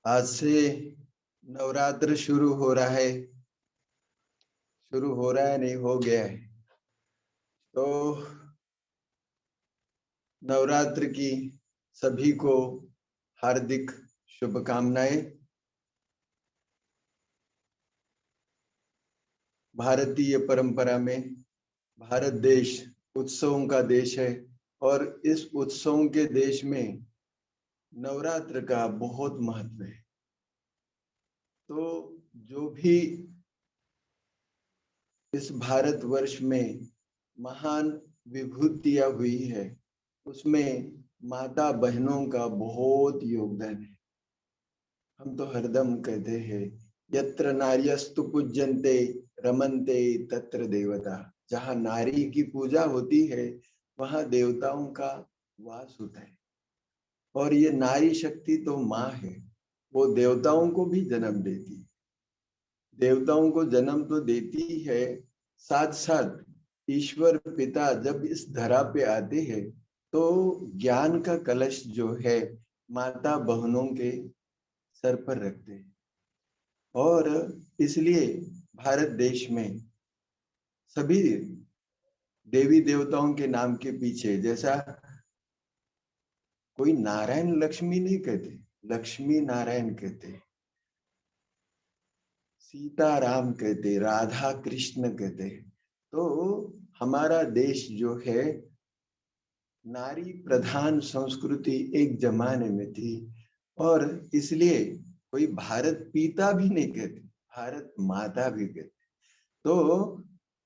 आज से नवरात्र शुरू हो रहा है। शुरू हो रहा है नहीं, हो गया है। तो नवरात्र की सभी को हार्दिक शुभकामनाएं। भारतीय परंपरा में भारत देश उत्सवों का देश है और इस उत्सवों के देश में नवरात्र का बहुत महत्व है। तो जो भी इस भारतवर्ष में महान विभूतियां हुई है, उसमें माता बहनों का बहुत योगदान है। हम तो हरदम कहते हैं, यत्र नार्यस्तु पूज्यन्ते रमन्ते तत्र देवता। जहाँ नारी की पूजा होती है, वहां देवताओं का वास होता है। और ये नारी शक्ति तो माँ है, वो देवताओं को भी जन्म देती है। देवताओं को जन्म तो देती है, साथ साथ ईश्वर पिता जब इस धरा पे आते हैं तो ज्ञान का कलश जो है माता बहनों के सर पर रखते हैं। और इसलिए भारत देश में सभी देवी देवताओं के नाम के पीछे, जैसा कोई नारायण लक्ष्मी नहीं कहते, लक्ष्मी नारायण कहते, सीता राम कहते, राधा कृष्ण कहते। तो हमारा देश जो है, नारी प्रधान संस्कृति एक जमाने में थी और इसलिए कोई भारत पिता भी नहीं कहते, भारत माता भी कहते। तो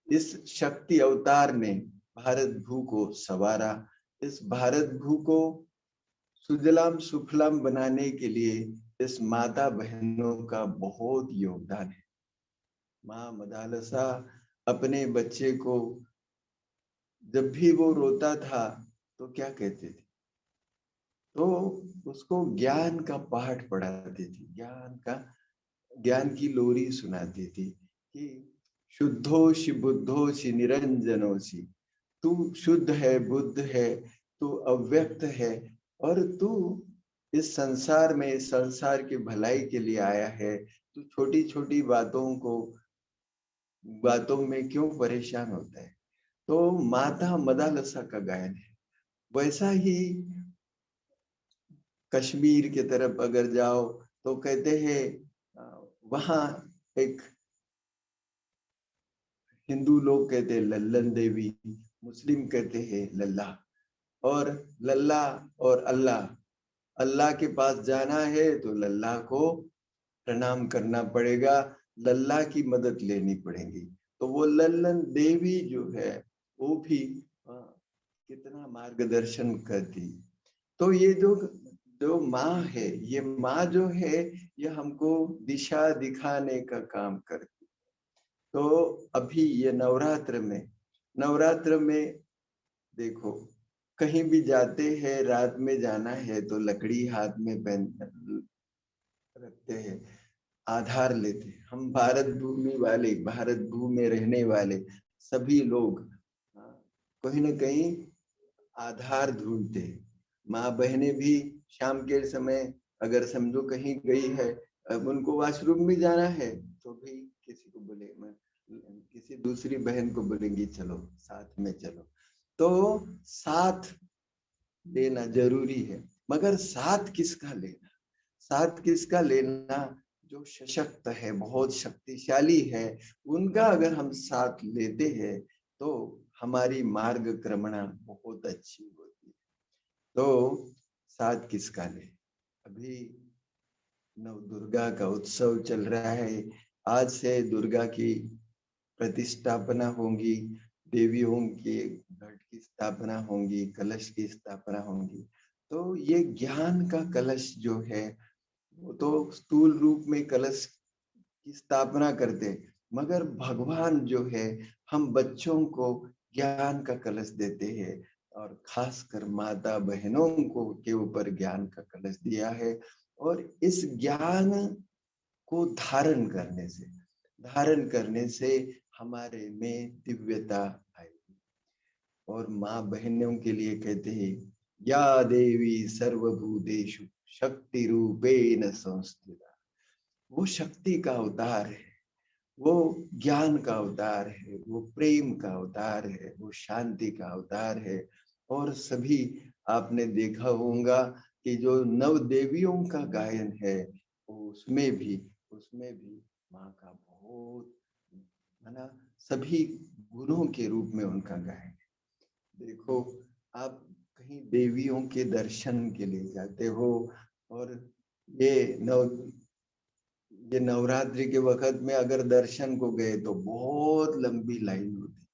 इस शक्ति अवतार ने भारत भू को संवारा। इस भारत भू को सुजलाम सुफलाम बनाने के लिए इस माता बहनों का बहुत योगदान है। माँ मदालसा अपने बच्चे को जब भी वो रोता था तो क्या कहते थे, तो उसको ज्ञान का पाठ पढ़ाती थी, ज्ञान की लोरी सुनाती थी कि शुद्धोषि बुद्धोषि निरंजनोषि। तू शुद्ध है, बुद्ध है, तू अव्यक्त है और तू इस संसार में, इस संसार की भलाई के लिए आया है। तू छोटी छोटी बातों में क्यों परेशान होता है। तो माता मदालसा का गायन है। वैसा ही कश्मीर की तरफ अगर जाओ तो कहते हैं वहां एक हिंदू लोग कहते हैं लल्लन देवी, मुस्लिम कहते हैं लल्ला। और लल्ला और अल्लाह, अल्लाह के पास जाना है तो लल्ला को प्रणाम करना पड़ेगा, लल्ला की मदद लेनी पड़ेगी। तो वो लल्लन देवी जो है वो भी कितना मार्गदर्शन करती। तो ये जो जो माँ है, ये माँ जो है, ये हमको दिशा दिखाने का काम करती। तो अभी ये नवरात्र में देखो, कहीं भी जाते हैं, रात में जाना है तो लकड़ी हाथ में पहन रखते हैं, आधार लेते हैं। हम भारत भूमि वाले, भारत भूमि में रहने वाले सभी लोग कहीं ना कहीं आधार ढूंढते हैं। माँ बहनें भी शाम के समय अगर समझो कहीं गई है, अब उनको वॉशरूम में जाना है तो भी किसी को बोले, किसी दूसरी बहन को बोलेंगी चलो साथ में चलो। तो साथ लेना जरूरी है, मगर साथ किसका लेना, साथ किसका लेना, जो सशक्त है, बहुत शक्तिशाली है, उनका अगर हम साथ लेते हैं तो हमारी मार्ग क्रमणा बहुत अच्छी होती है। तो साथ किसका ले। अभी नव दुर्गा का उत्सव चल रहा है, आज से दुर्गा की प्रतिष्ठापना होगी। देवियों के घट की स्थापना होंगी, कलश की स्थापना होंगी। तो ये ज्ञान का कलश जो है वो तो स्थूल रूप में कलश की स्थापना करते, मगर भगवान जो है हम बच्चों को ज्ञान का कलश देते हैं, और खासकर माता बहनों को के ऊपर ज्ञान का कलश दिया है। और इस ज्ञान को धारण करने से हमारे में दिव्यता आएगी। और माँ बहनों के लिए कहते हैं, या देवी सर्वभूतेषु शक्ति रूपेण संस्थिता। वो शक्ति का अवतार है, वो ज्ञान का अवतार है, वो प्रेम का अवतार है, वो शांति का अवतार है। और सभी आपने देखा होगा कि जो नव देवियों का गायन है, उसमें भी माँ का बहुत, है ना, सभी गुणों के रूप में उनका गायन है। देखो, आप कहीं देवियों के दर्शन के लिए जाते हो, और ये नव ये नवरात्रि के वक्त में अगर दर्शन को गए तो बहुत लंबी लाइन होती,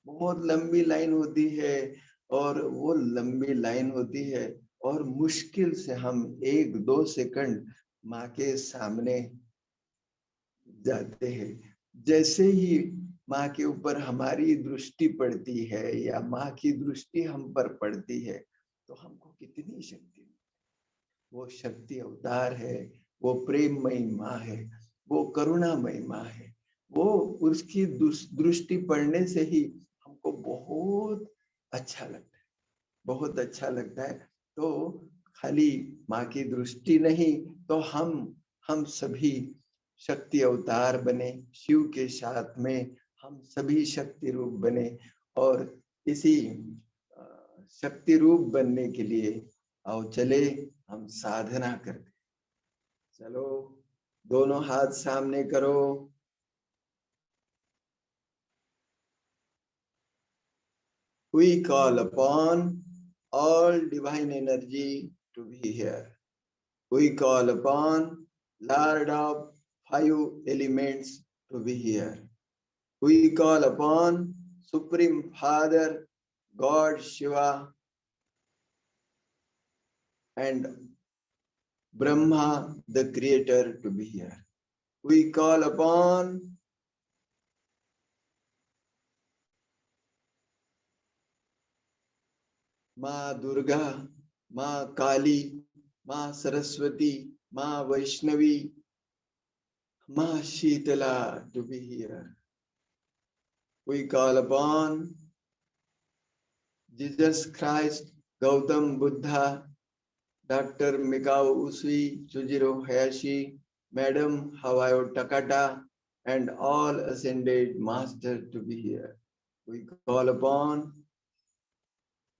बहुत लंबी लाइन होती है। और वो लंबी लाइन होती है, और मुश्किल से हम 1-2 सेकंड माँ के सामने जाते हैं। जैसे ही माँ के ऊपर हमारी दृष्टि पड़ती है, या माँ की दृष्टि हम पर पड़ती है, तो हमको कितनी शक्ति, वो शक्ति अवतार है, वो प्रेममयी माँ है, वो करुणामयी माँ है। वो उसकी दृष्टि पड़ने से ही हमको बहुत अच्छा लगता है, बहुत अच्छा लगता है। तो खाली माँ की दृष्टि नहीं, तो हम सभी शक्ति अवतार बने, शिव के साथ में हम सभी शक्ति रूप बने। और इसी शक्ति रूप बनने के लिए आओ चले हम साधना करते। चलो, दोनों हाथ सामने करो। We call upon all divine energy to be here. We call upon Lord of five elements to be here. We call upon Supreme Father, God Shiva, and Brahma, the Creator, to be here. We call upon माँ दुर्गा, माँ काली, माँ सरस्वती, माँ वैष्णवी, माँ Sheetla to be here. We call upon Jesus Christ, Gautam Buddha, Dr. Mikao Usui, Chujiro Hayashi, Madam Hawayo Takata, and all ascended masters to be here. We call upon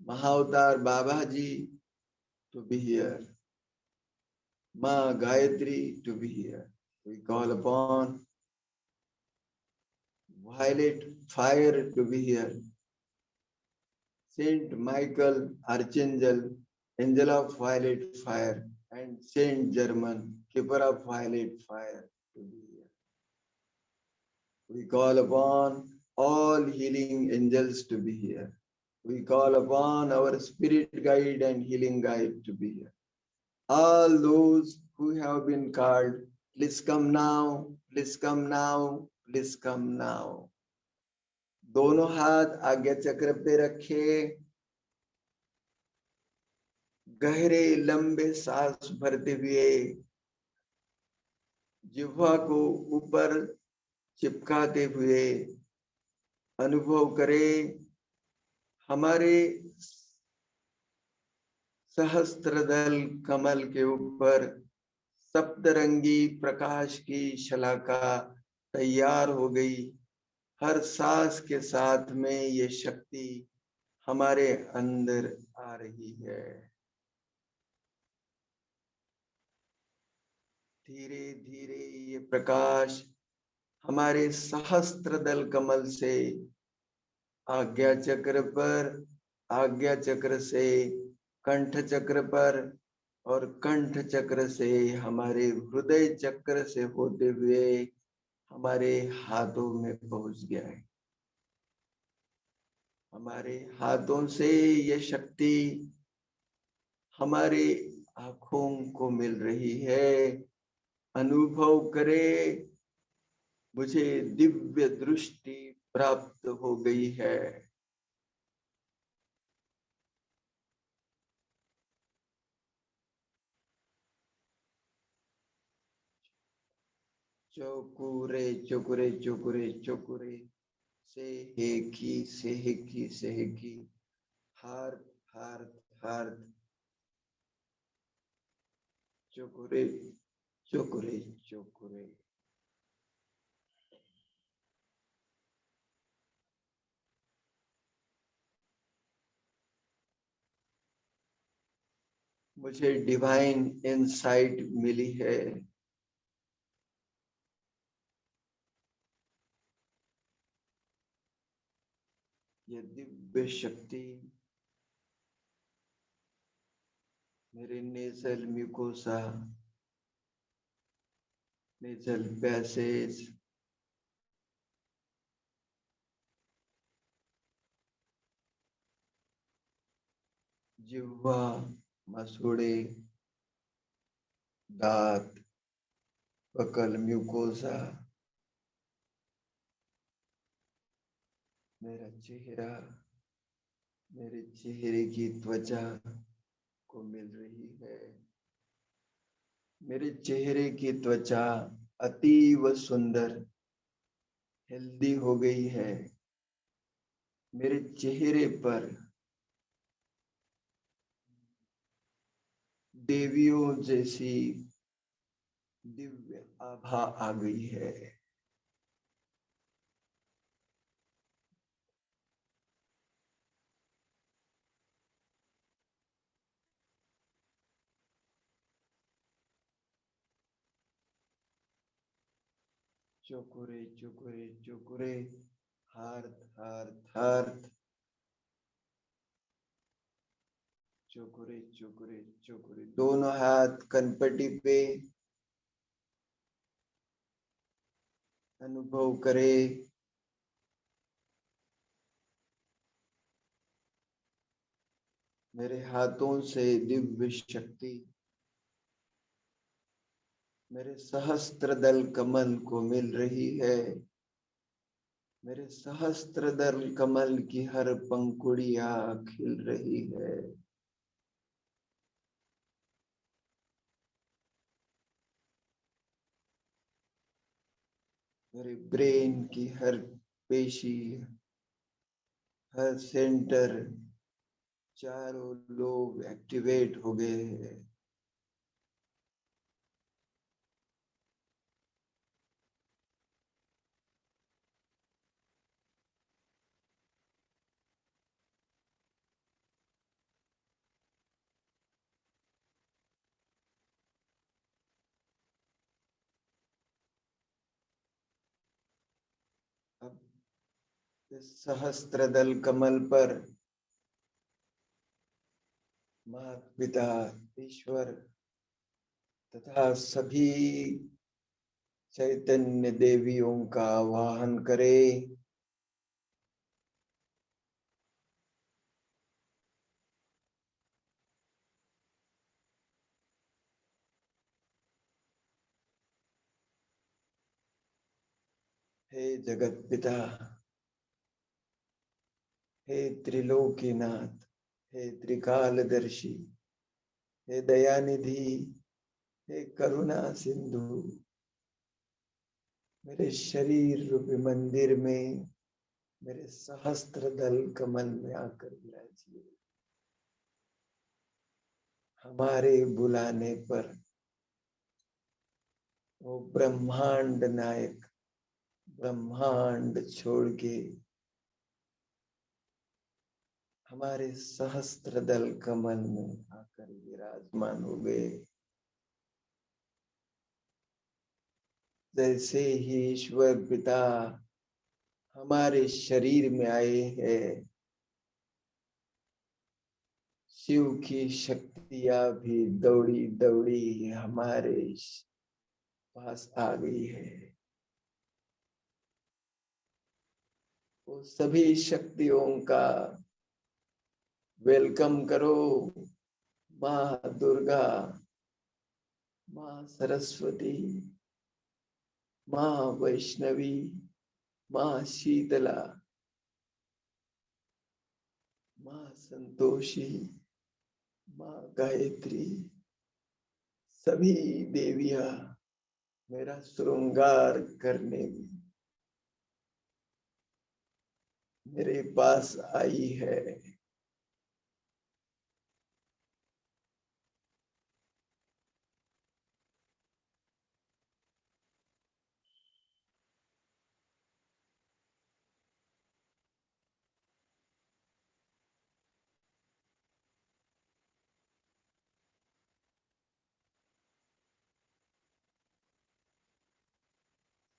Mahavatar Babaji to be here, Ma Gayatri to be here. We call upon Violet Fire to be here, Saint Michael Archangel, Angel of Violet Fire, and Saint German, Keeper of Violet Fire to be here. We call upon all healing angels to be here. We call upon our spirit guide and healing guide to be here. All those who have been called, please come now, please come now, please come now. दोनों हाथ आज्ञा चक्र पे रखे, गहरे लंबे सांस भरते हुए जिह्वा को ऊपर चिपकाते हुए अनुभव करें हमारे सहस्त्रदल कमल के ऊपर सप्तरंगी प्रकाश की शलाका तैयार हो गई। हर सांस के साथ में ये शक्ति हमारे अंदर आ रही है। धीरे धीरे ये प्रकाश हमारे सहस्त्रदल कमल से आज्ञा चक्र पर, आज्ञा चक्र से कंठ चक्र पर, और कंठ चक्र से हमारे हृदय चक्र से होते हुए हमारे हाथों में पहुंच गया है। हमारे हाथों से ये शक्ति हमारी आंखों को मिल रही है। अनुभव करे, मुझे दिव्य दृष्टि प्राप्त हो गई है। चौकुरे चौकुरे चौकुरे चौकुरे, सेहेकी सेहेकी सेहेकी, हार्ट हार्ट हार्ट, चौकुरे चौकुरे चौकुरे। मुझे डिवाइन इंसाइट मिली है। ये दिव्य शक्ति मेरे नेजल म्यूकोसा, नेजल पैसेज, जिह्वा, मसूड़े, दांत, बकल म्यूकोसा, मेरा चेहरा, मेरे चेहरे की त्वचा को मिल रही है। मेरे चेहरे की त्वचा अतीव सुंदर, हेल्दी हो गई है। मेरे चेहरे पर देवियों जैसी दिव्य आभा आ गई है। चुकुरे चुकुरे चुकुरे, हार्ट हार्ट हार्ट, चुकुरे चुकुरे चुकुरे। दोनों हाथ कनपट्टी पे, अनुभव करे। मेरे हाथों से दिव्य शक्ति मेरे सहस्त्र दल कमल को मिल रही है। मेरे सहस्त्र दल कमल की हर पंखुड़ियां खिल रही है। मेरे ब्रेन की हर पेशी, हर सेंटर, चारों लोग एक्टिवेट हो गए हैं। अब इस सहस्त्र दल कमल पर माता पिता ईश्वर तथा सभी चैतन्य देवियों का आवाहन करे। हे जगत पिता, हे त्रिलोकीनाथ, हे त्रिकालदर्शी, हे दयानिधि, हे करुणा सिंधु, मेरे शरीर रूपी मंदिर में मेरे सहस्त्र दल कमल में आकर विराजिए। हमारे बुलाने पर वो ब्रह्मांड नायक ब्रह्मांड छोड़ के हमारे सहस्त्र दल कमल में आकर विराजमान हो गए। जैसे ही ईश्वर पिता हमारे शरीर में आए हैं, शिव की शक्तियां भी दौड़ी दौड़ी हमारे पास आ गई है। वो सभी शक्तियों का वेलकम करो। माँ दुर्गा, माँ सरस्वती, माँ वैष्णवी, माँ शीतला, माँ संतोषी, माँ गायत्री, सभी देवियां मेरा श्रृंगार करने मेरे पास आई है।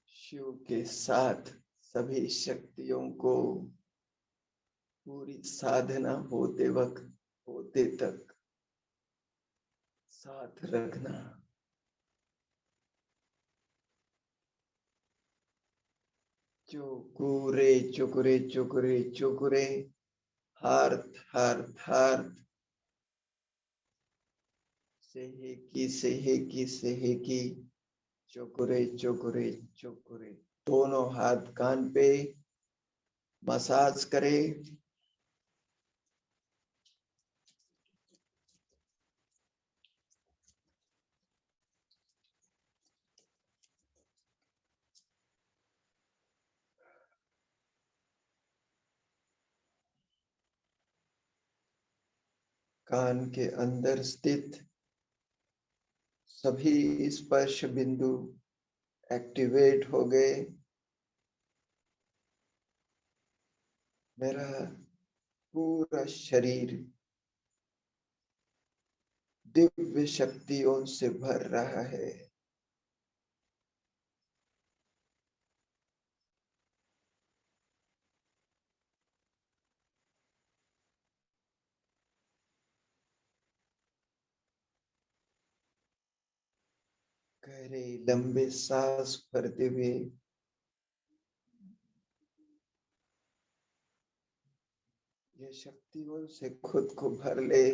शिव के साथ सभी शक्तियों को पूरी साधना होते तक साथ रखना। चुकुरे चुकुरे चुकुरे चुकुरे, हार्थ हार्थ हार्थ, सेहेकी सेहेकी सेहेकी, चुकुरे चुकुरे चुकुरे। दोनों हाथ कान पे मसाज करे। कान के अंदर स्थित सभी स्पर्श बिंदु एक्टिवेट हो गए। मेरा पूरा शरीर दिव्य शक्तियों से भर रहा है। गहरे लंबे सांस भरते हुए ये शक्तियों से खुद को भर ले।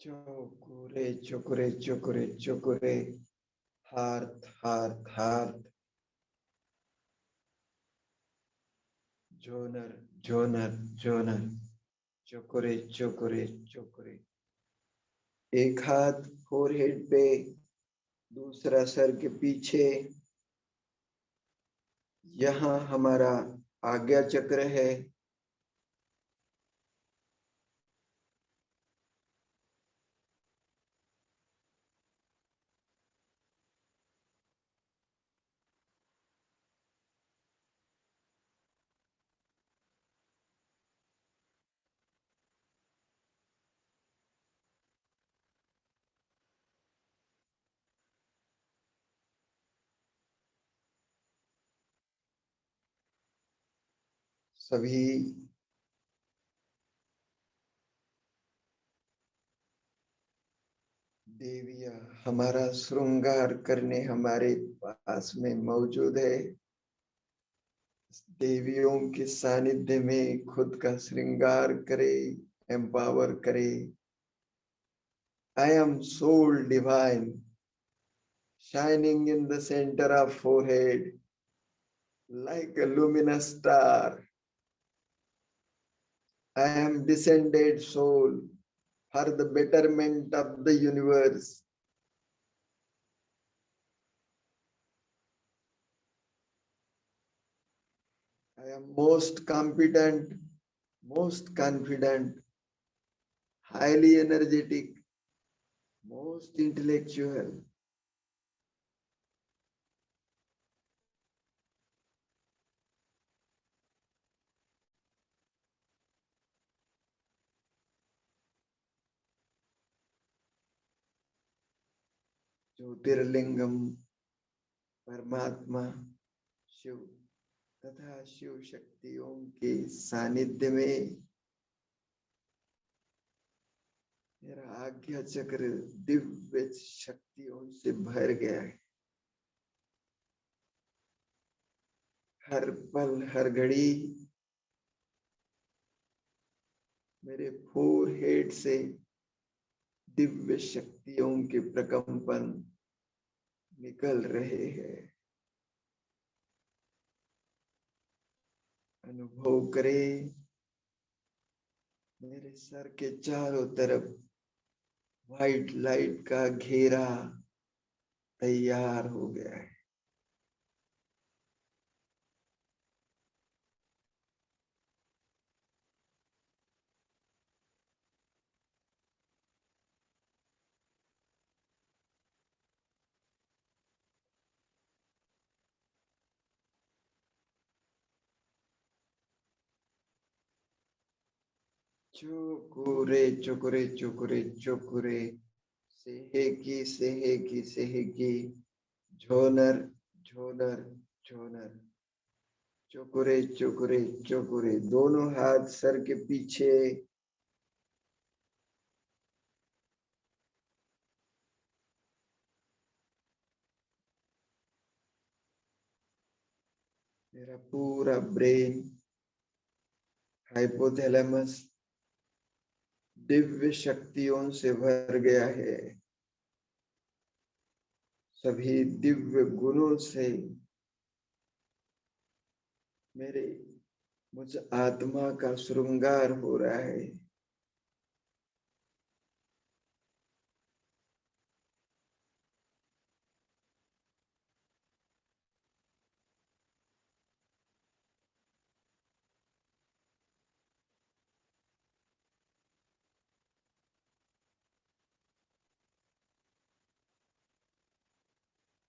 चुकुरे चुकुरे चुकुरे चुकुरे, hearth hearth hearth, genre genre genre, चुकुरे चुकुरे चुकुरे। एक हाथ फोरहेड पे, दूसरा सर के पीछे। यहाँ हमारा आज्ञा चक्र है। सभी देवियां हमारा श्रृंगार करने हमारे पास में मौजूद है। देवियों के सानिध्य में खुद का श्रृंगार करे, एम्पावर करे। I am soul divine, shining in the center of forehead like a luminous star. I am descended soul for the betterment of the universe. I am most competent, most confident, highly energetic, most intellectual. Jyotirlingam परमात्मा शिव तथा शिव शक्तियों के सानिध्य में मेरा आज्ञा चक्र दिव्य शक्तियों से भर गया है। हर पल हर घड़ी मेरे फोरहेड से दिव्य शक्तियों के प्रकंपन निकल रहे हैं। अनुभव करें मेरे सर के चारों तरफ व्हाइट लाइट का घेरा तैयार हो गया है। चुकुरे चुकुरे चुकुरे चुकुरे सेहेकी सेहेकी सेहेकी झोनर झोनर झोनर चुकुरे चुकुरे चुकुरे। दोनों हाथ सर के पीछे। मेरा पूरा ब्रेन हाइपोथैलेमस दिव्य शक्तियों से भर गया है। सभी दिव्य गुणों से मेरे मुझ आत्मा का श्रृंगार हो रहा है।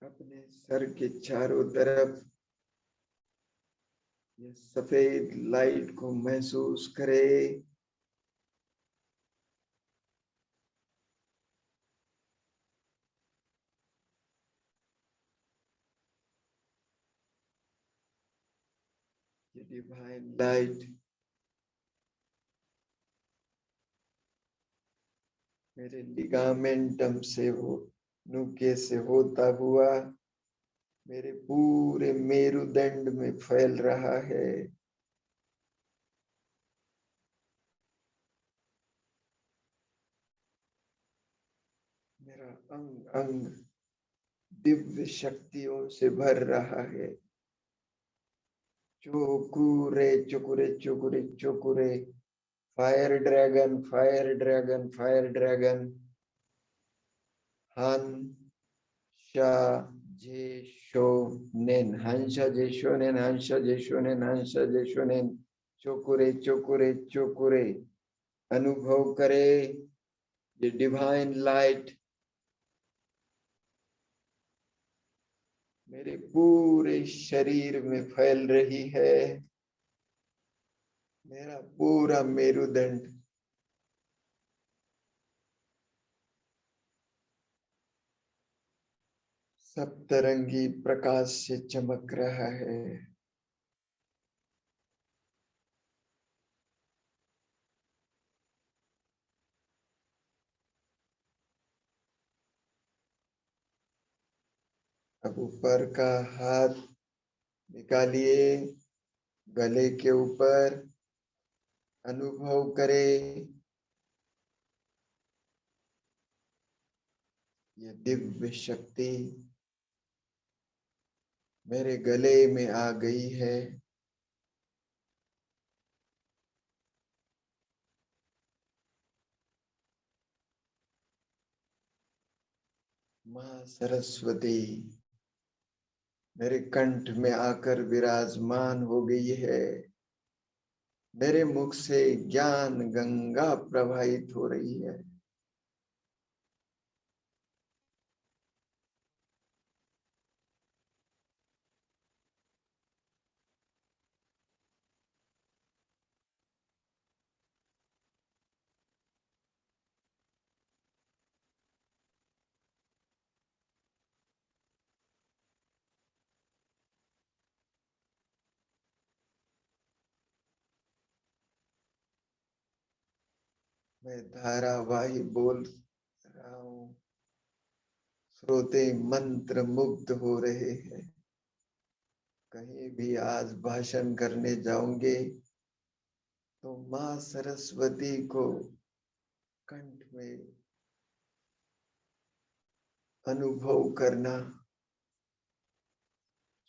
अपने सर के चारों तरफ ये सफेद लाइट को महसूस करे। ये डिवाइन लाइट मेरे लिगामेंटम से हो नुके से होता हुआ मेरे पूरे मेरुदंड में फैल रहा है। मेरा अंग अंग दिव्य शक्तियों से भर रहा है। चोकुरे चुकुरे चुकुरे चुकुरे fire dragon fire dragon fire dragon हन शा जे शो नेन हंसा जे शो नेन हंसा जे शो नेन हंसा जे शो नेन चुकुरे चुकुरे चुकुरे। अनुभव करे ये डिवाइन लाइट मेरे पूरे शरीर में फैल रही है। मेरा पूरा मेरुदंड सप्तरंगी प्रकाश से चमक रहा है। अब ऊपर का हाथ निकालिए गले के ऊपर। अनुभव करें ये दिव्य शक्ति मेरे गले में आ गई है। मां सरस्वती मेरे कंठ में आकर विराजमान हो गई है। मेरे मुख से ज्ञान गंगा प्रवाहित हो रही है। मैं धारावाही बोल रहा हूँ, श्रोते मंत्र मुग्ध हो रहे हैं। कहीं भी आज भाषण करने जाओगे तो माँ सरस्वती को कंठ में अनुभव करना।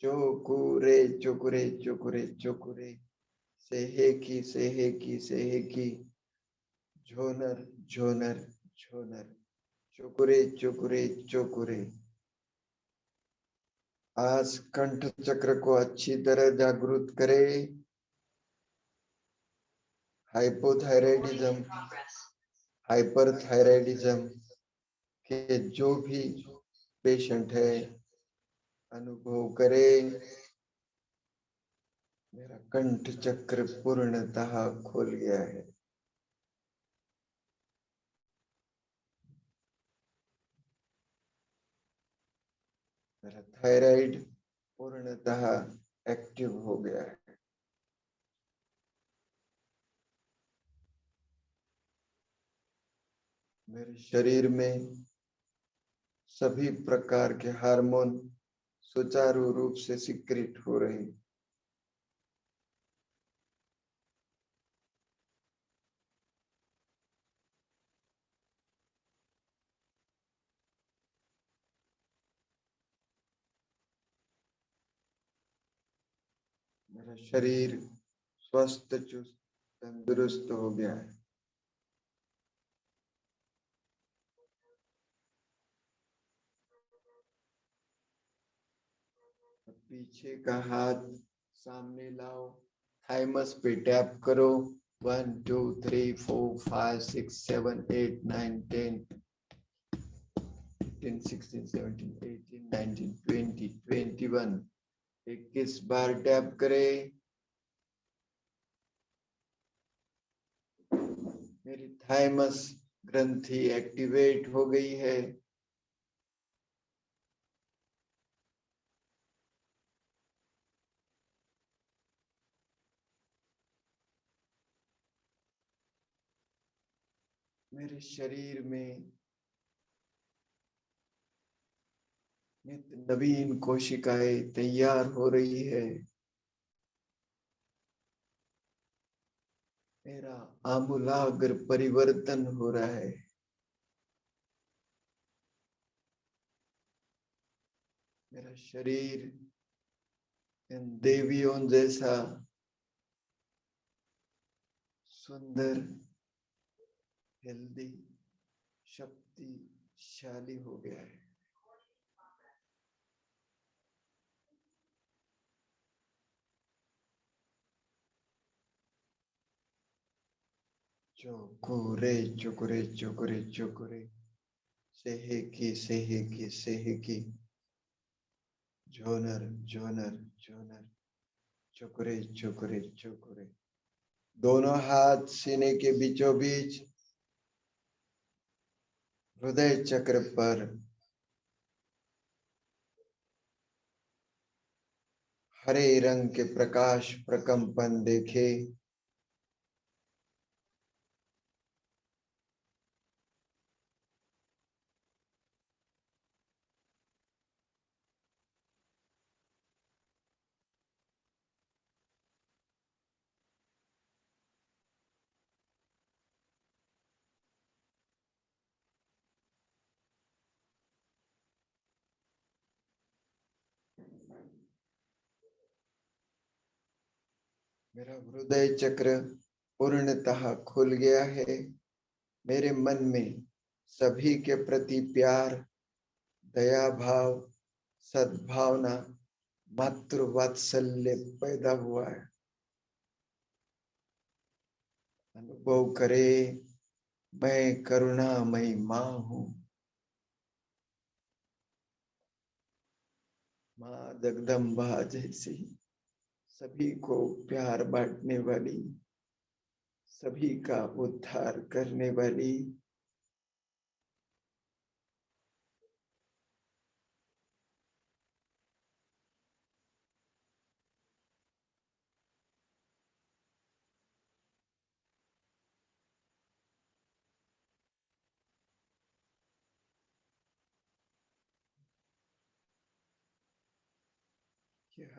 चोकुरे चोकुरे चोकुरे चोकुरे, सेहेकी झोनर झोनर झोनर, चोकुरे चोकुरे चोकुरे। आज कंठ चक्र को अच्छी तरह जागृत करे। हाइपोथायराइडिज्म, हाइपरथायराइडिज्म के जो भी पेशेंट है अनुभव करे, मेरा कंठ चक्र पूर्णतः खुल गया है। मेरा थायराइड पूर्णतः एक्टिव हो गया है। मेरे शरीर में सभी प्रकार के हार्मोन सुचारू रूप से सिक्रिट हो रहे हैं। मेरा शरीर स्वस्थ चुस्त तंदुरुस्त हो गया है। पीछे का हाथ सामने लाओ, थाइमस पे टैप करो। 1 2 3 4 5 6 7 8 9 10 15 16 17 18 19 20 21। 21 बार टैप करें। मेरी थाइमस ग्रंथि एक्टिवेट हो गई है। मेरे शरीर में नित्य नवीन कोशिकाएं तैयार हो रही है। मेरा आमूलाग्र परिवर्तन हो रहा है। मेरा शरीर इन देवियों जैसा सुंदर, हेल्दी, शक्तिशाली हो गया है। चोकुरे चोकुरे चोकुरे चोकुरे, सेहेकी झोनर झोनर झोनर, चोकुरे चोकुरे चोकुरे। दोनों हाथ सीने के बीचों बीच हृदय चक्र पर हरे रंग के प्रकाश प्रकंपन देखे। मेरा हृदय चक्र पूर्णतः खुल गया है। मेरे मन में सभी के प्रति प्यार, दया भाव, सद्भावना, मातृ वात्सल्य पैदा हुआ है। अनुभव करे मैं करुणामयी माँ हूँ। माँ जगदम्बा जैसी सभी को प्यार बांटने वाली, सभी का उद्धार करने वाली,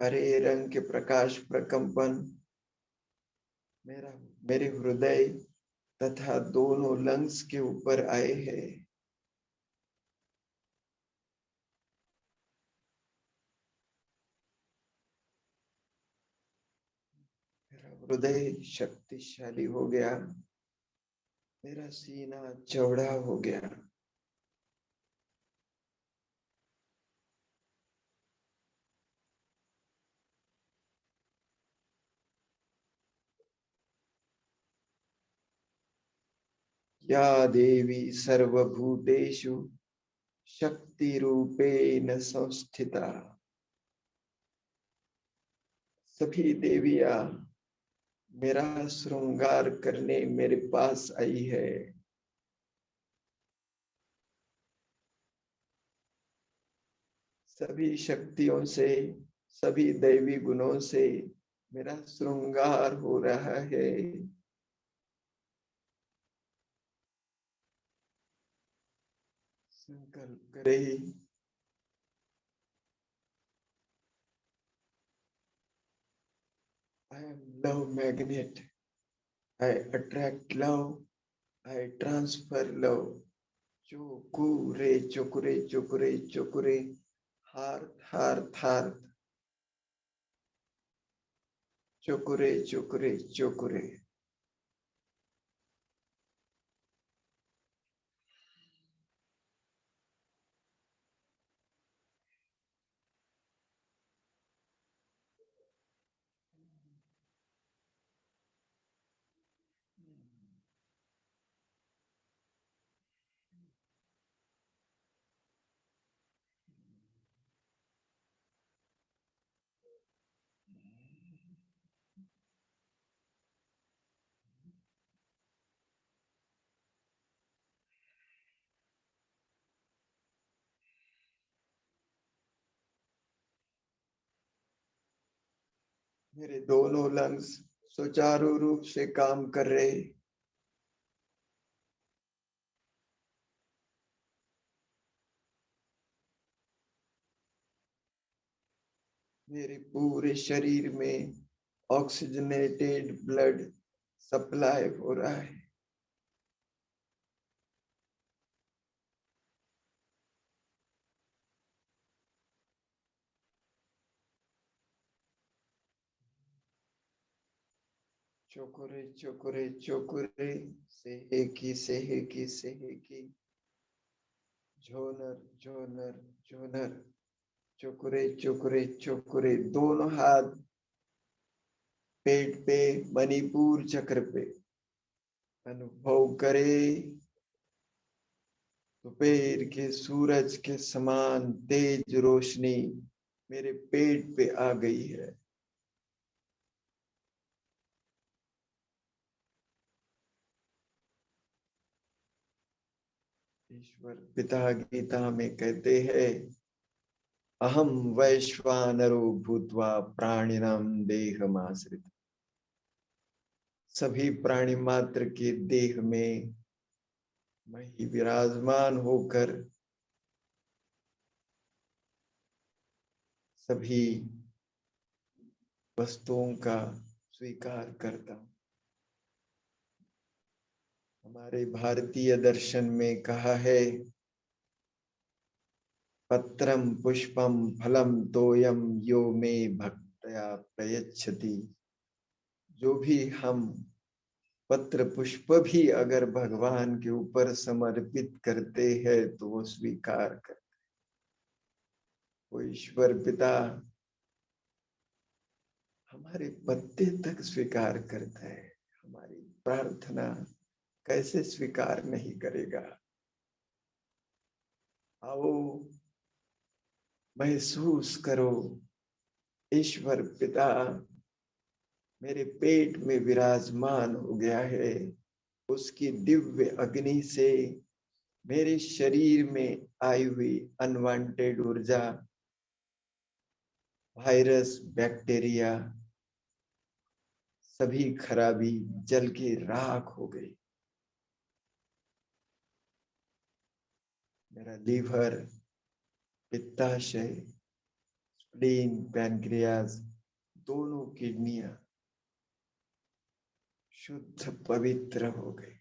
हरे रंग के प्रकाश प्रकंपन मेरा मेरे हृदय तथा दोनों लंग्स के ऊपर आए हैं। मेरा हृदय शक्तिशाली हो गया, मेरा सीना चौड़ा हो गया। या देवी सर्वभूतेषु शक्ति रूपेण संस्थिता। सभी देवियां मेरा श्रृंगार करने मेरे पास आई है। सभी शक्तियों से, सभी दैवी गुणों से मेरा श्रृंगार हो रहा है। संकल्प करे I am love magnet. I attract love. I transfer love. चोकुरे चोकुरे चोकुरे चोकुरे हार्ट हार्ट हार्ट चोकुरे चोकुरे चोकुरे। मेरे दोनों लंग्स सुचारू रूप से काम कर रहे। मेरे पूरे शरीर में ऑक्सीजनेटेड ब्लड सप्लाई हो रहा है। चोकुरे चोकुरे चोकुरे सेहेकी सेहेकी सेहेकी झोनर झोनर झोनर चोकुरे चोकुरे चोकुरे। दोनों हाथ पेट पे, मणिपुर चक्र पे। अनुभव करे दोपहर के सूरज के समान तेज रोशनी मेरे पेट पे आ गई है। ईश्वर पिता गीता में कहते हैं अहम वैश्वानरो भूत्वा प्राणिनां देहमाश्रित। सभी प्राणी मात्र के देह में मैं ही विराजमान होकर सभी वस्तुओं का स्वीकार करता हूँ। हमारे भारतीय दर्शन में कहा है पत्रम पुष्पम फलम तोयम यो मे भक्तया प्रयच्छति। जो भी हम पत्र पुष्प भी अगर भगवान के ऊपर समर्पित करते हैं तो वो स्वीकार करते। वो ईश्वर पिता हमारे पत्ते तक स्वीकार करता है, हमारी प्रार्थना कैसे स्वीकार नहीं करेगा। आओ महसूस करो, ईश्वर पिता मेरे पेट में विराजमान हो गया है। उसकी दिव्य अग्नि से मेरे शरीर में आई हुई अनवांटेड ऊर्जा, वायरस, बैक्टीरिया, सभी खराबी जल के राख हो गई। मेरा लीवर, पित्ताशय, स्प्लीन, पैनक्रियाज, दोनों किडनियां शुद्ध पवित्र हो गई।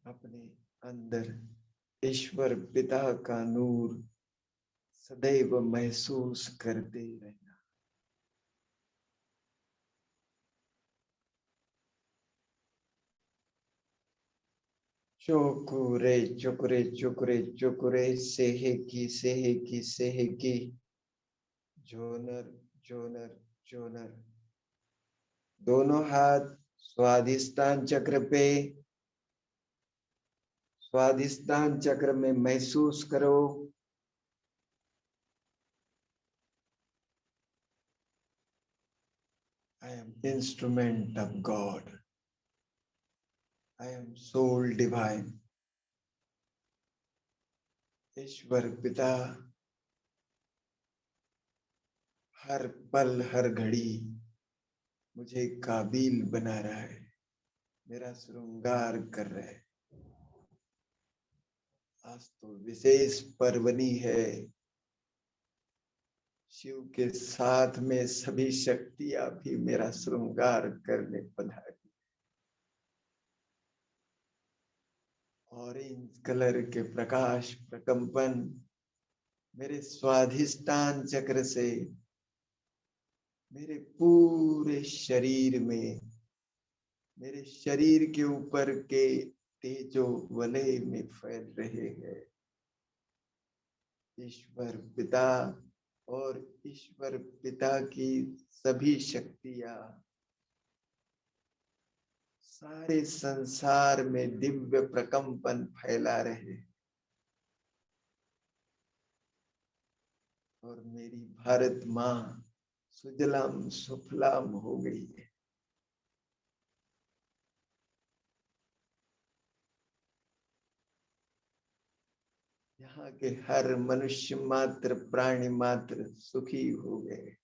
अपने अंदर ईश्वर पिता का नूर सदैव महसूस करते रहना। चोकुरे चुकुरे चुकुरे चुकुरे, सेहेकी सेहेकी सेहेकी, जोनर जोनर जोनर। दोनों हाथ स्वादिष्टान चक्र पे, स्वादिष्टान चक्र में महसूस करो। I am instrument of God. I am soul divine. ईश्वर पिता हर पल हर घड़ी मुझे काबिल बना रहा है, मेरा श्रृंगार कर रहा है। आज तो विशेष पर्वणी है। शिव के साथ में सभी शक्तियां भी मेरा श्रृंगार करने पधारी। ऑरेंज कलर के प्रकाश प्रकंपन मेरे स्वाधिष्ठान चक्र से मेरे पूरे शरीर में, मेरे शरीर के ऊपर के तेजो वलय में फैल रहे हैं। ईश्वर पिता और ईश्वर पिता की सभी शक्तियां सारे संसार में दिव्य प्रकंपन फैला रहे, और मेरी भारत माँ सुजलाम सुफलाम हो गई है। यहाँ के हर मनुष्य मात्र, प्राणी मात्र सुखी हो गए।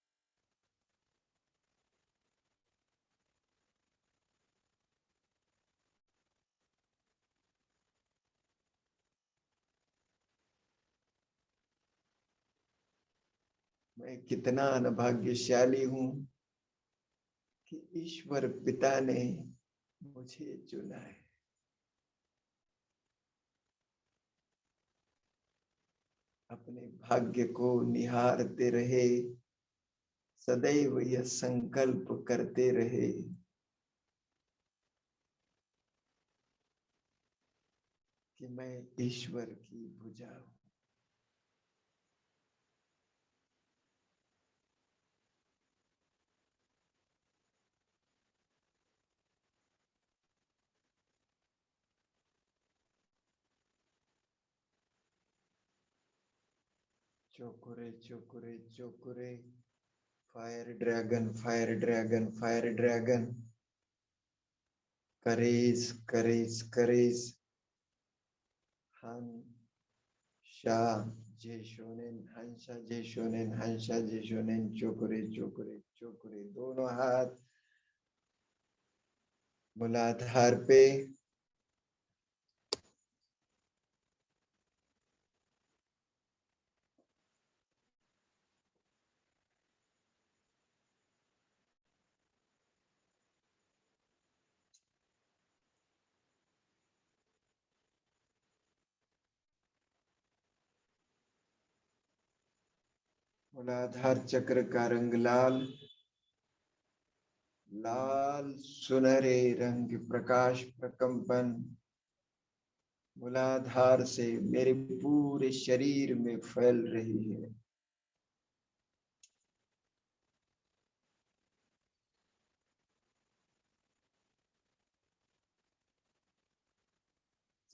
मैं कितना अनभाग्यशाली हूँ कि ईश्वर पिता ने मुझे चुना है। अपने भाग्य को निहारते रहे, सदैव यह संकल्प करते रहे कि मैं ईश्वर की भुजा हूँ। चोकुरे चोकुरे चोकुरे, fire dragon fire dragon fire dragon, courage courage courage, हन शाह जेशोनेन, हंसा जेशोनेन, हंसा जेशोनेन, चोकुरे चोकुरे चोकुरे। दोनों हाथ मूलाधार पे, मूलाधार चक्र का रंग लाल, लाल सुनहरे रंग प्रकाश प्रकंपन मूलाधार से मेरे पूरे शरीर में फैल रही है।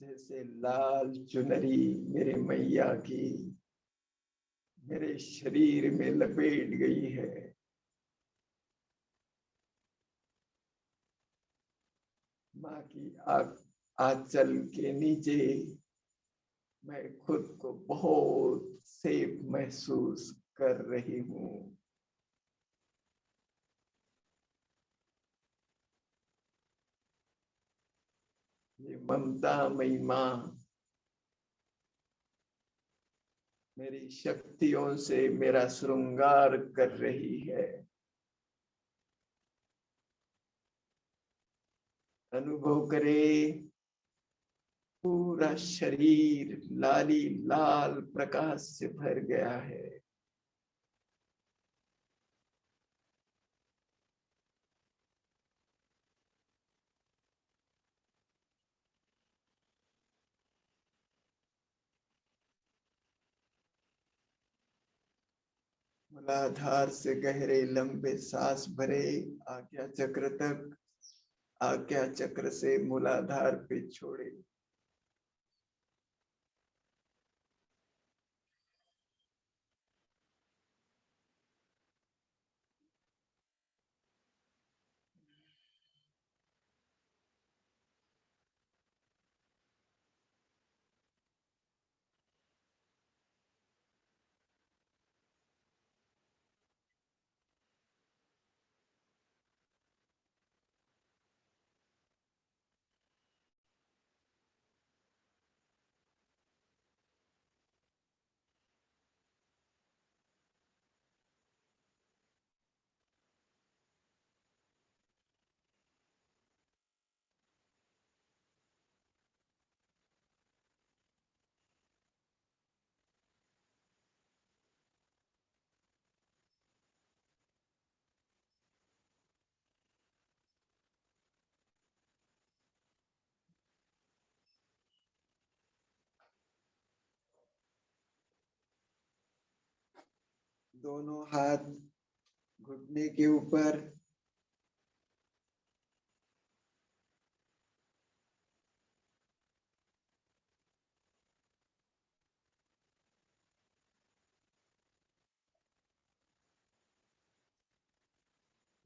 जैसे लाल चुनरी मेरे मैया की मेरे शरीर में लपेट गई है। माँ की आंचल के नीचे मैं खुद को बहुत सेफ महसूस कर रही हूँ। ये ममतामयी माँ मेरी शक्तियों से मेरा श्रृंगार कर रही है। अनुभव करे पूरा शरीर लाली लाल प्रकाश से भर गया है। मूलाधार से गहरे लंबे सांस भरे आज्ञा चक्र तक, आज्ञा चक्र से मूलाधार पे छोड़े। दोनों हाथ घुटने के ऊपर,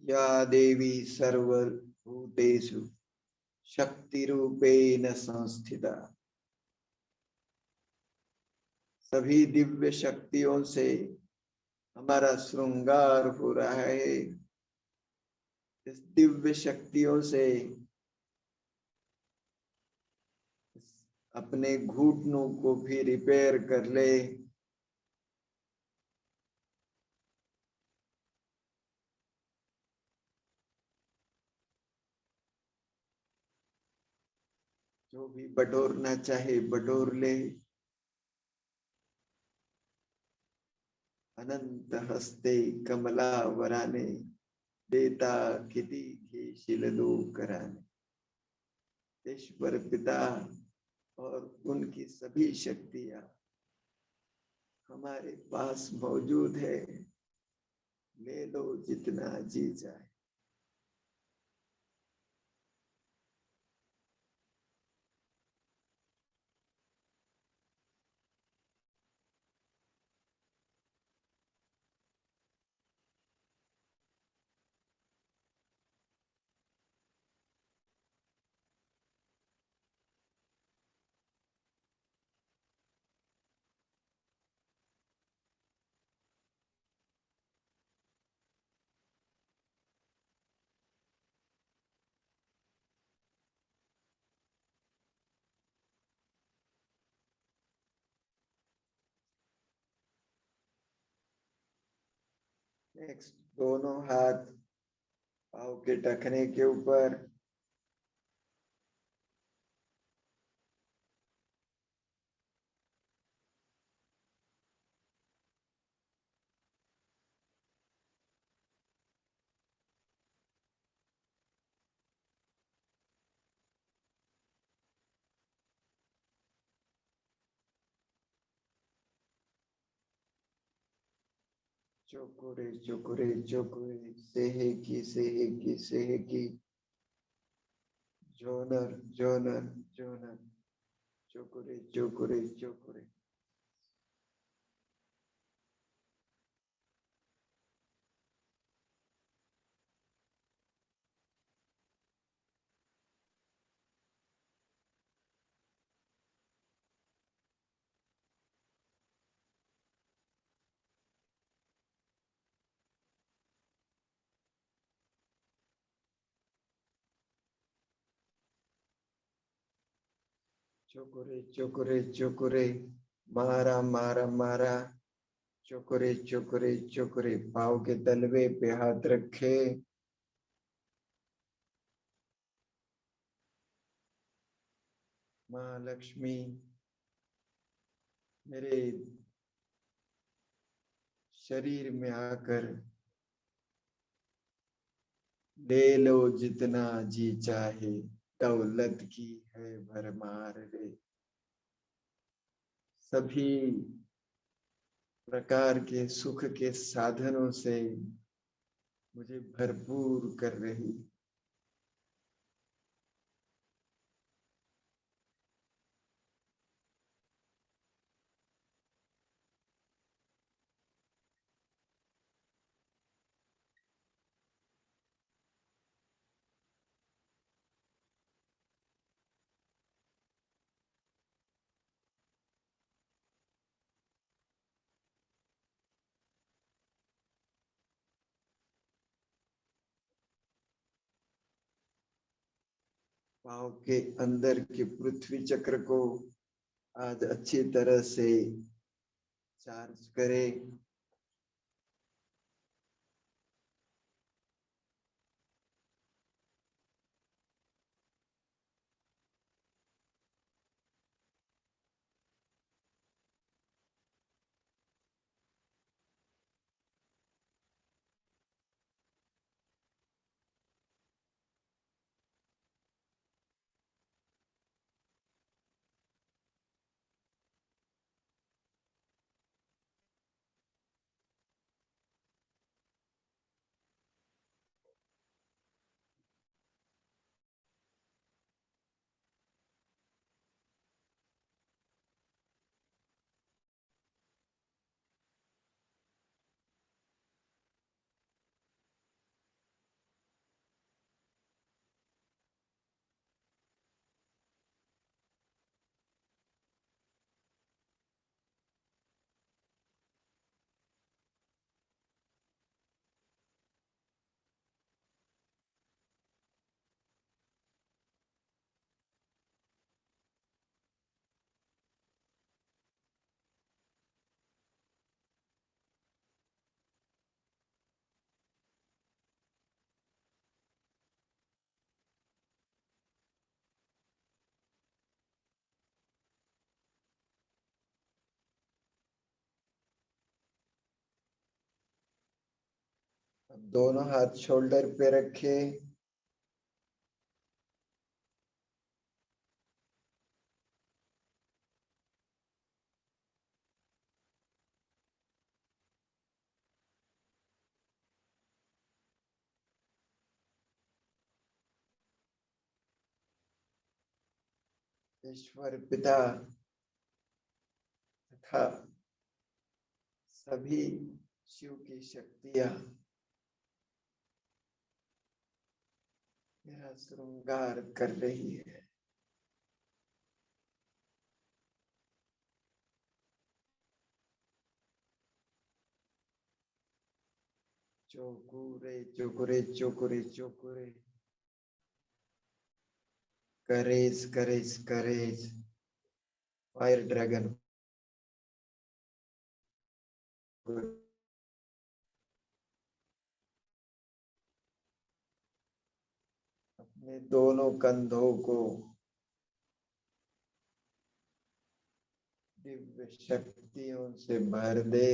या देवी सर्वभूतेषु शक्ति रूपेण संस्थिता। सभी दिव्य शक्तियों से हमारा श्रृंगार हो रहा है। इस दिव्य शक्तियों से अपने घुटनों को भी रिपेयर कर ले। जो भी बटोरना चाहे बटोर ले। अनंत हस्ते कमला वराने देता किति की शिलदो कराने। ईश्वर पिता और उनकी सभी शक्तियां हमारे पास मौजूद है। ले लो जितना जी जाए। नेक्स्ट, दोनों हाथ पाँव के टखने के ऊपर। चोकुरे चोकुरे चोकुरे सेहेकी सेहेकी सेहेकी जोनर जोनर जोनर चोकुरे चोकुरे चोकुरे चोकुरे चोकुरे चोकुरे मारा मारा मारा चोकुरे चोकुरे चोकुरे पाँव के तलवे पे हाथ रखे माँ लक्ष्मी मेरे शरीर में आकर ले लो जितना जी चाहे दौलत की है भरमार रे सभी प्रकार के सुख के साधनों से मुझे भरपूर कर रही पाँव के अंदर के पृथ्वी चक्र को आज अच्छी तरह से चार्ज करें अब दोनों हाथ शोल्डर पे रखे ईश्वर पिता तथा सभी शिव की शक्तियां मेरा श्रृंगार कर रही है चोकुरे चोकुरे चोकुरे चोकुरे करेज करेज करेज फायर ड्रैगन अपने दोनों कंधों को दिव्य शक्तियों से भर दे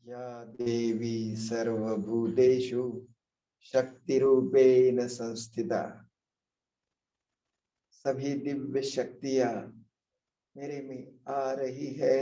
या देवी सर्वभूतेषु शक्तिरूपेण संस्थिता। सभी दिव्य शक्तियां मेरे में आ रही है।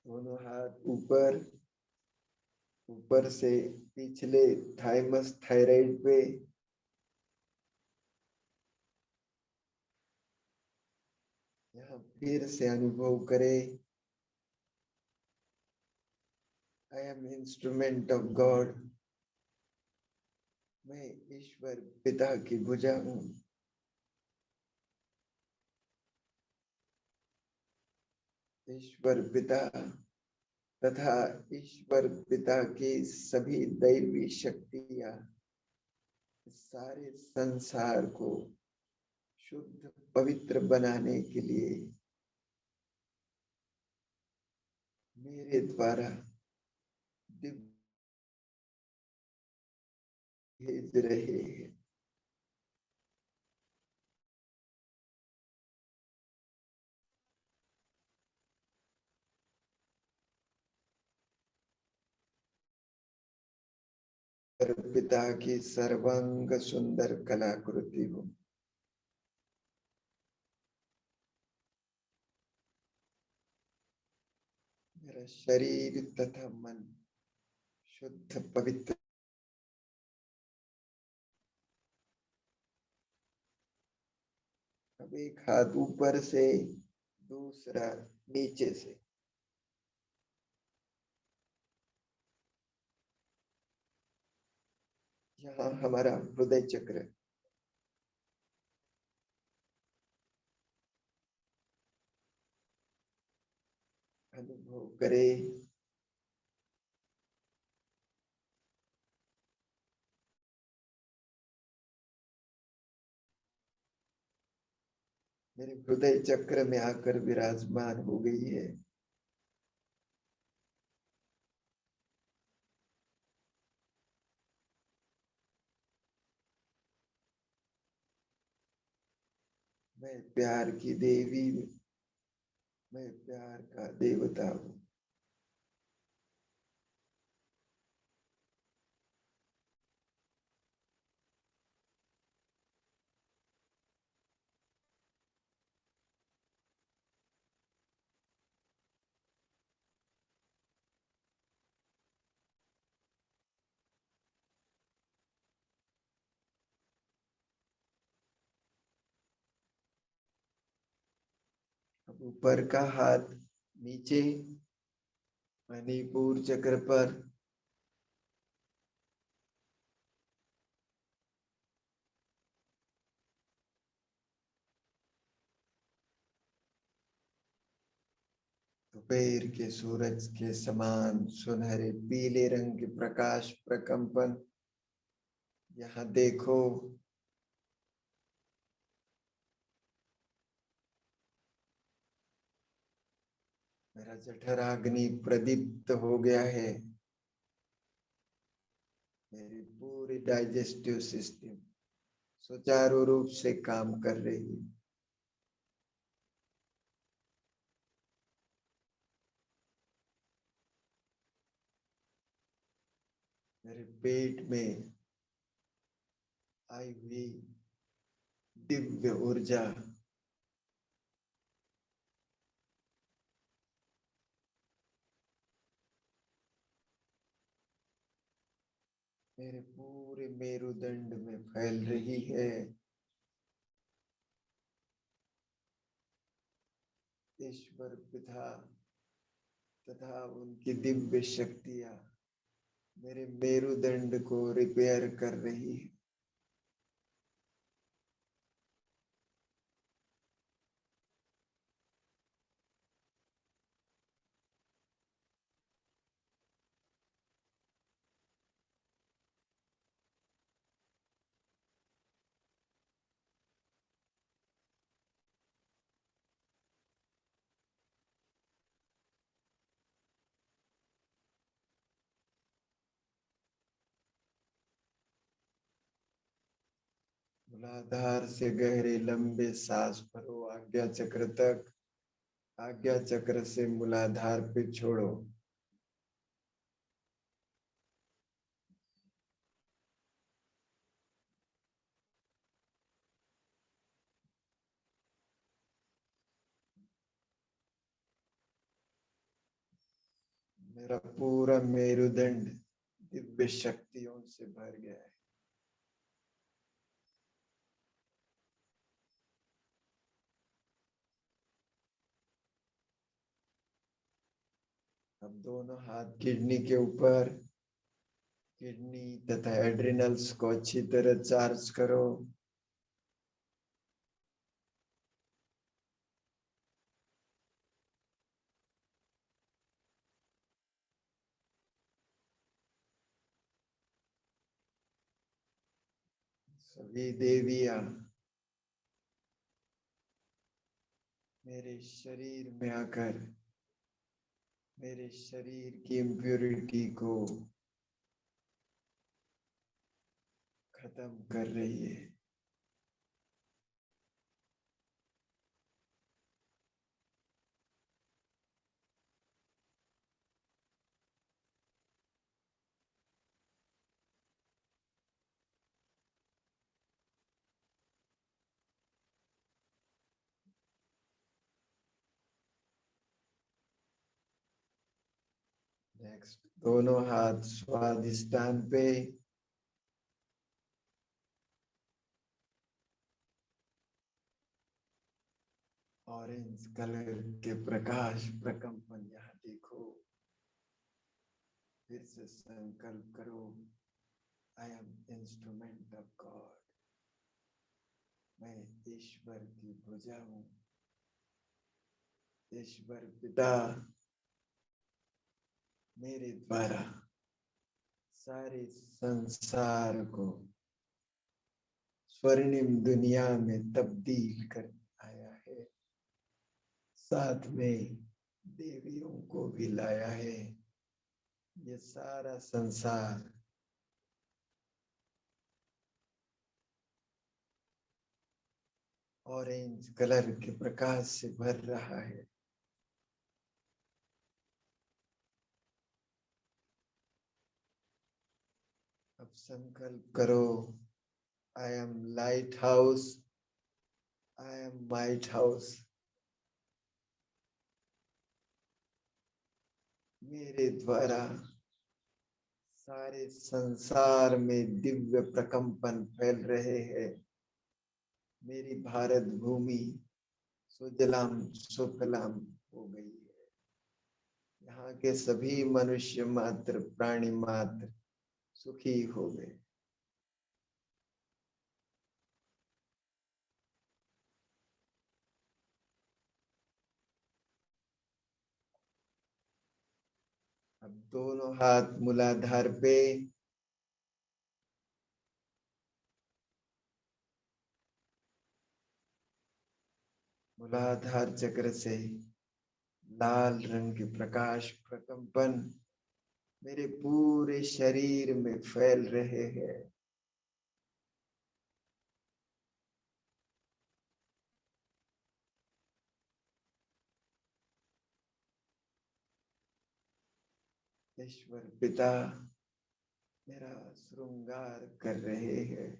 दोनों हाथ ऊपर, ऊपर से पिछले थाइमस थायराइड पे, यहाँ फिर से अनुभव करें। I am instrument of God. मैं ईश्वर पिता की भुजा हूँ। ईश्वर पिता तथा ईश्वर पिता की सभी दैवी शक्तियां सारे संसार को शुद्ध पवित्र बनाने के लिए मेरे द्वारा दिव्य भेज रहे हैं। पिता की सर्वांग सुंदर कलाकृति हूँ। मेरा शरीर तथा मन शुद्ध पवित्र। अब एक हाथ ऊपर से, दूसरा नीचे से। यहाँ हमारा हृदय चक्र। अनुभव करें। मेरे हृदय चक्र में आकर विराजमान हो गई है। मैं प्यार की देवी, मैं प्यार का देवता हूँ। अब ऊपर का हाथ नीचे मणिपुर चक्र पर। दोपहर के सूरज के समान सुनहरे पीले रंग के प्रकाश प्रकंपन। यहाँ देखो। मेरा जठराग्नि प्रदीप्त हो गया है। मेरी पूरी डाइजेस्टिव सिस्टम सुचारू रूप से काम कर रही है। मेरे पेट में आई हुई दिव्य ऊर्जा मेरे पूरे मेरुदंड में फैल रही है। ईश्वर पिता तथा उनकी दिव्य शक्तियां मेरे मेरुदंड को रिपेयर कर रही है। मूलाधार से गहरे लंबे सांस भरो आज्ञा चक्र तक, आज्ञा चक्र से मूलाधार पे छोड़ो। मेरा पूरा मेरुदंड दिव्य शक्तियों से भर गया है। अब दोनों हाथ किडनी के ऊपर, किडनी तथा एड्रिनल्स को अच्छी तरह चार्ज करो। सभी देवियां मेरे शरीर में आकर मेरे शरीर की इम्प्योरिटी को खत्म कर रही है। नेक्स्ट, दोनों हाथ स्वादिष्टान पे, ऑरेंज कलर के प्रकाश प्रकंपन यहाँ देखो। फिर से संकल्प करो, I am instrument of God. मैं ईश्वर की भुजा हूँ। ईश्वर पिता मेरे द्वारा सारे संसार को स्वर्णिम दुनिया में तब्दील कर आया है। साथ में देवियों को भी लाया है। ये सारा संसार ऑरेंज कलर के प्रकाश से भर रहा है। अब संकल्प करो, I am light house, I am might house. मेरे द्वारा सारे संसार में दिव्य प्रकंपन फैल रहे हैं। मेरी भारत भूमि सुजलाम सुफलाम हो गई है। यहाँ के सभी मनुष्य मात्र, प्राणी मात्र सुखी हो गए। अब दोनों हाथ मूलाधार पे, मूलाधार चक्र से लाल रंग के प्रकाश प्रकंपन मेरे पूरे शरीर में फैल रहे हैं। ईश्वर पिता मेरा श्रृंगार कर रहे हैं।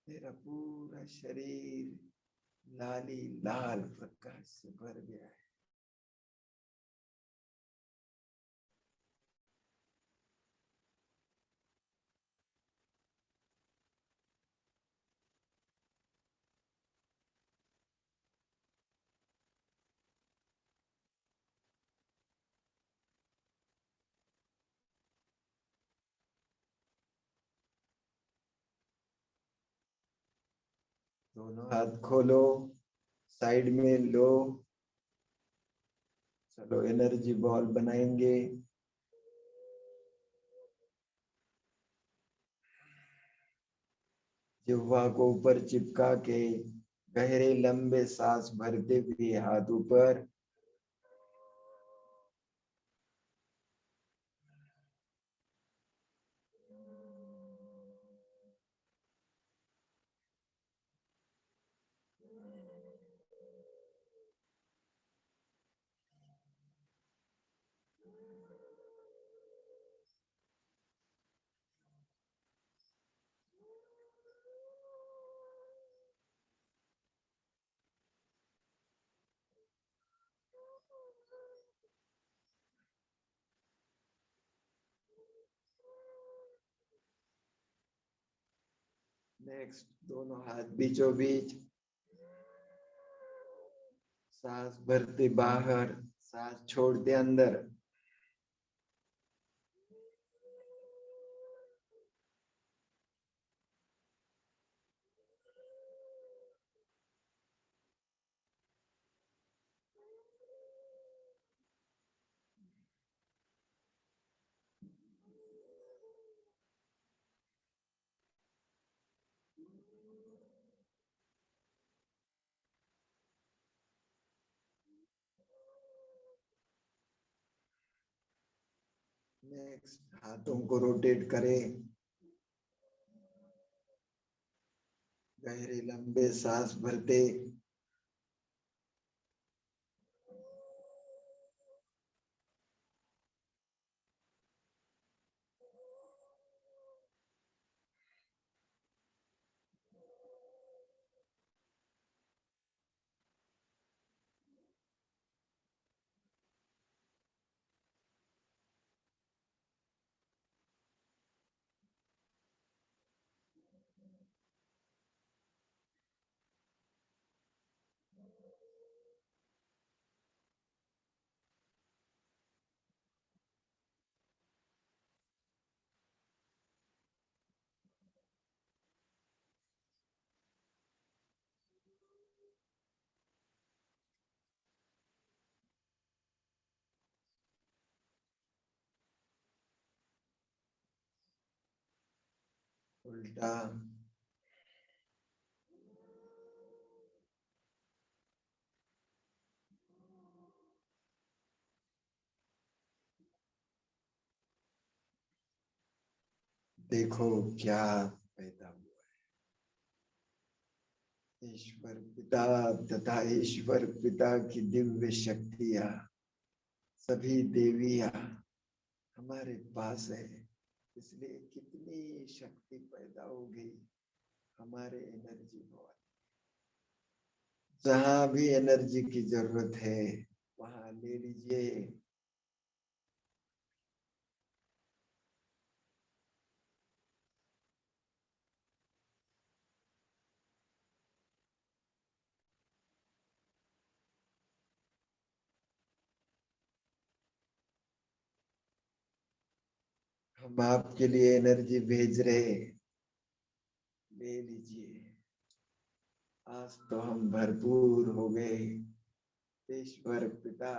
मेरा पूरा शरीर लाली लाल प्रकाश से भर गया है। दोनों हाथ खोलो, साइड में लो। चलो एनर्जी बॉल बनाएंगे। जिह्वा को ऊपर चिपका के गहरे लंबे सांस भरते हुए हाथ ऊपर, नेक्स्ट, दोनों हाथ बीचों बीच, सांस भरते बाहर, सांस छोड़ते अंदर। नेक्स्ट, हाथों को रोटेट करें, गहरे लंबे सांस भरते, उल्टा। देखो क्या पैदा हुआ। ईश्वर पिता तथा ईश्वर पिता की दिव्य शक्तियां, सभी देवियां हमारे पास है। इसलिए कितनी शक्ति पैदा हो गई हमारे एनर्जी बहुत। जहां भी एनर्जी की जरूरत है वहां ले लीजिए। हम आपके लिए एनर्जी भेज रहे, ले लीजिए। आज तो हम भरपूर हो गए। ईश्वर पिता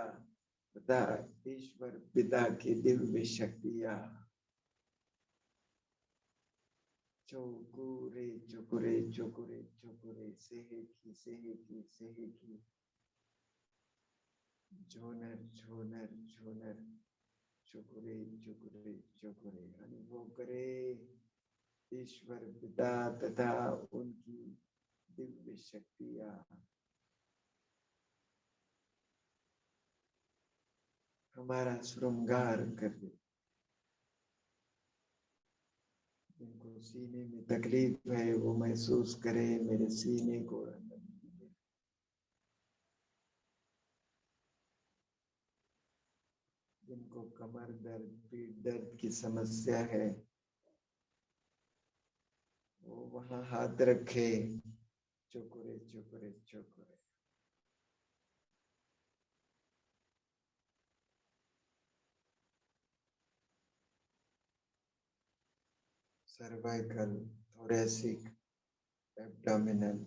तथा ईश्वर पिता की दिव्य शक्तियां चौकुरे चुकुरे चुकुरे चुकुरे सेहेकी सेहेकी सेहेकी झोनर झोनर झोनर चुकुरे चुकुरे चुकुरे अनुभव करे ईश्वर पिता तथा उनकी दिव्य शक्तियां हमारा श्रृंगार कर दे। जिनको सीने में तकलीफ है वो महसूस करे मेरे सीने को। जिनको कमर दर्द, पीठ दर्द की समस्या है वो वहां हाथ रखे, चुकुरे चुकुरे चुकुरे। Cervical, thoracic, abdominal,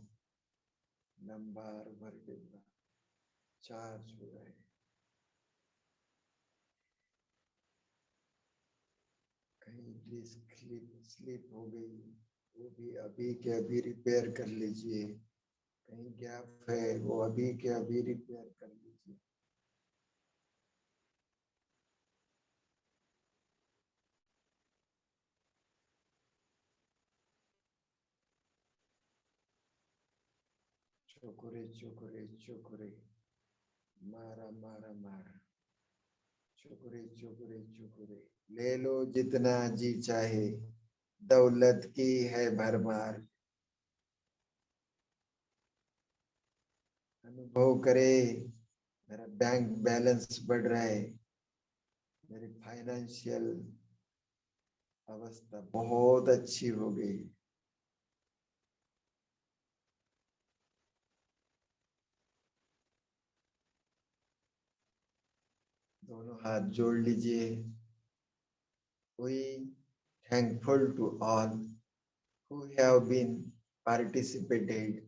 lumbar vertebra charge हो गए। कहीं डिस्क स्लिप हो गई वो भी अभी के अभी रिपेयर कर लीजिए। कहीं गैप है वो अभी के अभी रिपेयर कर लीजिए। चुकुरे चुकुरे चुकुरे, मारा मारा मारा, चुकुरे चुकुरे चुकुरे। ले लो जितना जी चाहे, दौलत की है भरमार। अनुभव करे मेरा बैंक बैलेंस बढ़ रहा है, मेरी फाइनेंशियल अवस्था बहुत अच्छी हो गई। दोनों हाथ जोड़ लीजिए। We thankful to all who have been participated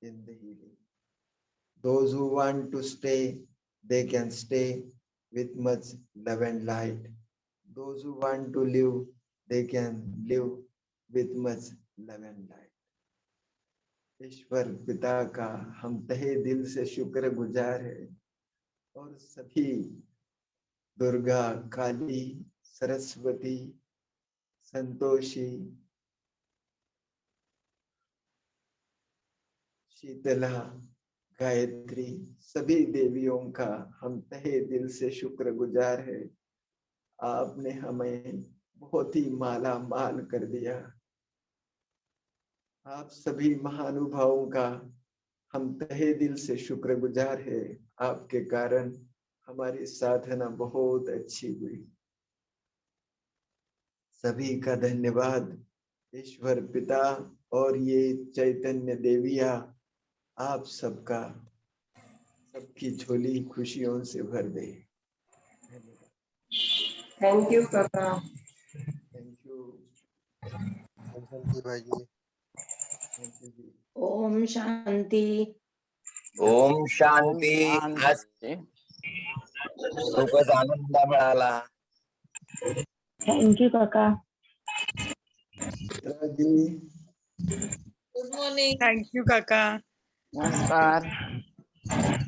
in the healing. Those who want to stay, they can stay with much love and light. Those who want to live, they can live with much love and light. ईश्वर पिता का हम तहे दिल से शुक्रगुजार है और सभी दुर्गा, काली, सरस्वती, संतोषी, शीतला, गायत्री, सभी देवियों का हम तहे दिल से शुक्रगुजार है। आपने हमें बहुत ही माला माल कर दिया। आप सभी महानुभावों का हम तहे दिल से शुक्रगुजार है। आपके कारण हमारी साधना बहुत अच्छी हुई। सभी का धन्यवाद। ईश्वर पिता और ये चैतन्य देविया आप सबका, सबकी झोली खुशियों से भर दे। थैंक यू काका। थैंक यू भाई जी। थैंक यू जी। ओम शांति। ओम शांती। आज खूपच आनंद मिळाला। थैंक यू काका। Good morning. थँक यू काका, नमस्कार.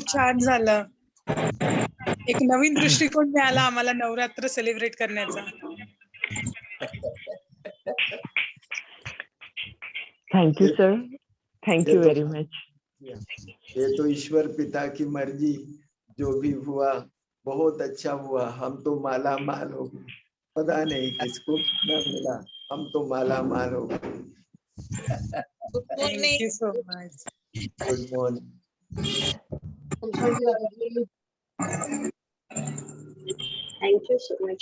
छान झालं. एक नवीन दृष्टिकोन मिळाला आम्हाला नवरात्र सेलिब्रेट करण्याचा. Thank you sir. Thank you very much. ये तो ईश्वर पिता की मर्जी, जो भी हुआ बहुत अच्छा हुआ। हम तो माला माल हो गए, पता नहीं किसको कितना मिला, हम तो माला माल हो गए। Good thank morning. You so much. Good morning. Thank you so much.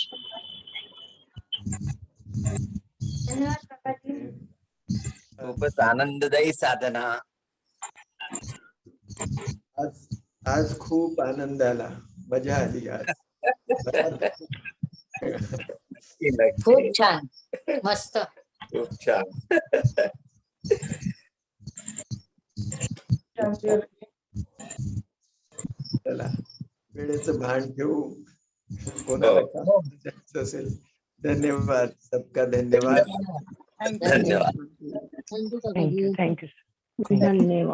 खूपच आनंददायी साधना। आज खूप आनंद आला, मजा आली आज। खूप छान, मस्त. खूप छान. चला वेळेचं भान ठेवू, कोणाला काम जायचं असेल। धन्यवाद, सबका धन्यवाद। Thank you. धन्यवाद. Thank you. धन्यवाद.